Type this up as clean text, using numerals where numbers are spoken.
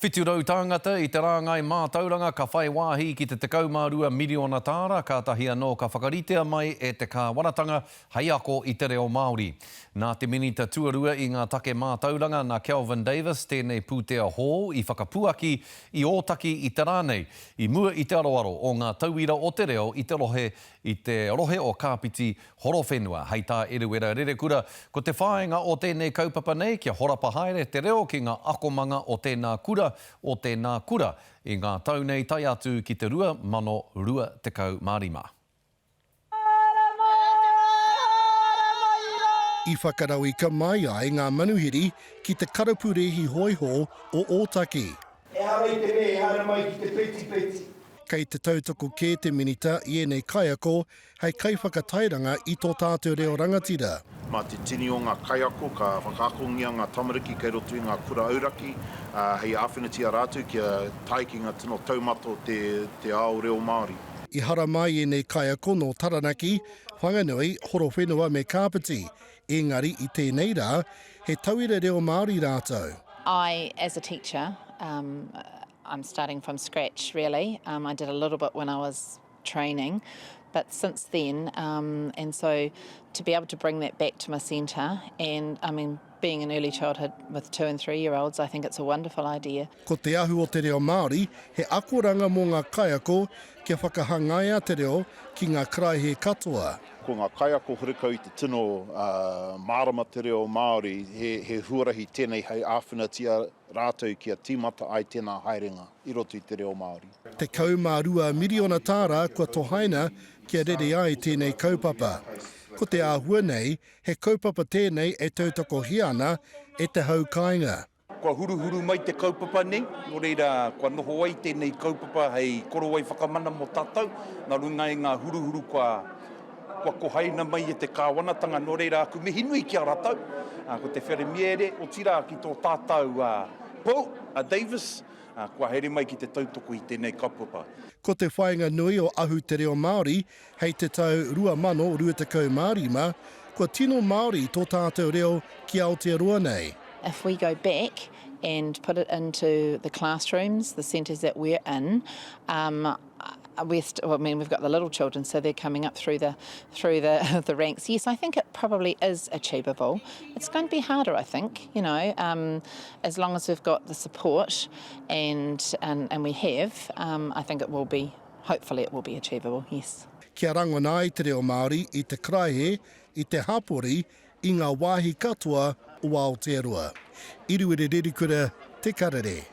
Whiturau tāngata i te rāngai mātauranga ka whai wāhi ki te 12 miliona tāra ka tahi anō ka whakaritea mai e te kāwanatanga hei ako i te reo Māori. Nā te minita tuarua i ngā take mātauranga nā Kelvin Davis tēnei pūtea hō i whakapuaki i ōtaki i te rānei i mua i te aroaro o ngā tauira o te reo i te rohe o kāpiti horowhenua. Hei tā eruera rerekura ko te whāenga o tēnei kaupapa nei kia horapa haere te reo ki ngā akomanga o tēnā kura o tēnā kura i ngā tau nei tai atu ki te 2025 Mārima. I whakarau i ka mai ai ngā manuhiri ki te karapurehi hoiho o Ōtaki. E hara i te me, e hara mai ki te peti. Kei te tautoko kē te minita i enei kaiako hei kaiwhakatairanga i tō tātou reo rangatira. Mā te tini o ngā kaiako, ka whakaakongia ngā tamariki kei roto i ngā kura auraki, hei āwhinatia rātu kia tai ki ngā tino taumato te ao reo Māori. I hara mai enei kaiako no Taranaki, whanganui, horowhenua me kāpiti. Engari i tēnei rā, he tauira reo Māori rātou. I, as a teacher, I'm starting from scratch, really. I did a little bit when I was training, but since then, and so to be able to bring that back to my centre, and I mean, being in early childhood with 2- and 3-year-olds, I think it's a wonderful idea. Ko te ahu o te reo Māori, he akoranga mō ngā kaiako kia whakahangaia te reo ki ngā karaehe katoa. Ko ngā kaiako horikau i te tino mārama te reo Māori, he huarahi tēnei hei āwhinatia rātou kia tīmata ai tēnā haerenga i roto i te reo Māori. Te 12 miliona tāra kua tohaina kia rere ai tēnei kaupapa. Ko te āhua nei, he kaupapa tēnei e tautoko hiana e te haukainga. Kua huruhuru mai te kaupapa nei, no reira kua noho ai tēnei kaupapa hei koro ai whakamana mo tātou, nā runga i ngā huruhuru kua kohaina mai e te kāwanatanga, no reira aku me hinui ki a ratau. Ko te wheremiere o tira ki tō tātou Paul Davis, kua here mai ki te tautoko i tēnei kaupapa. Ko te whainga nui o ahu te reo Māori, hei te tau 2025 Mārima, kua tino Māori tō tātou reo ki Aotearoa nei. If we go back and put it into the classrooms, the centres that we're in, we've got the little children, so they're coming up through the ranks. Yes, I think it probably is achievable. It's going to be harder, I think, as long as we've got the support and we have, I think it will be, hopefully it will be achievable, yes. Kia rangona ai te reo Māori i te karaehe, i te hapori, i ngā wāhi katoa o Aotearoa. Iruere Rerikura, Te Karere.